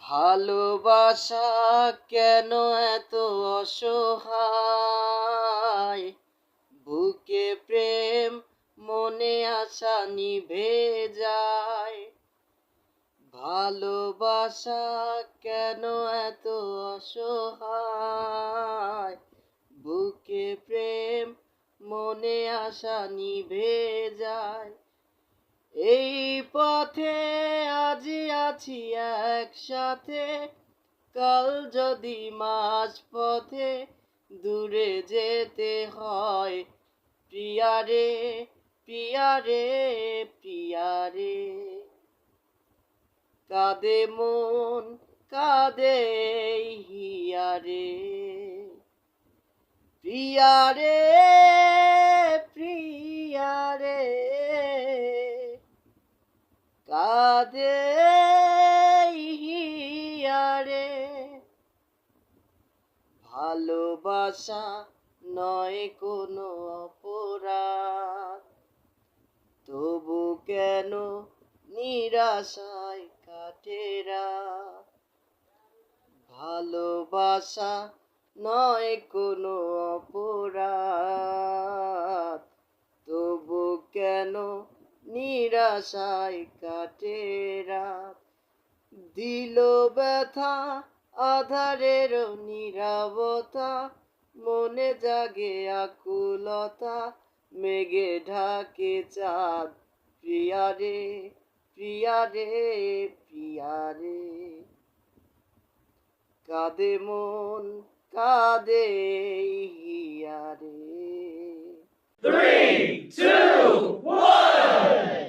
ভালোবাসা কেন এত অসহায়, বুকে প্রেম মনে আশা নিভে যায়। ভালোবাসা কেন এত অসহায়, বুকে প্রেম মনে আশা নিভে যায়। এই পথে আজি আছি একসাথে, কাল যদি মাঝ পথে দূরে যেতে হয়। প্রিয়ারে প্রিয়ারে প্রিয়ারে, কাঁদে মন কাঁদে হিয়ারে। প্রিয়ারে প্রিয়ারে, কাঁদে হিয়ারে। ভালোবাসা নয় কোনো অপরাধ, তবু কেন নিরাশায় কাটে রাত। ভালোবাসা নয় কোনো অপরাধ, তবু কেন নিরাশায় কাটে রাত। দিল ব্যথা আধারের নীরবতা, মনে জাগে আকুলতা, মেঘে ঢাকে চাঁদ। প্রিয়ারে প্রিয়ারে প্রিয়ারে, কাঁদে মন কাঁদে হিয়ারে। 3, 2, 1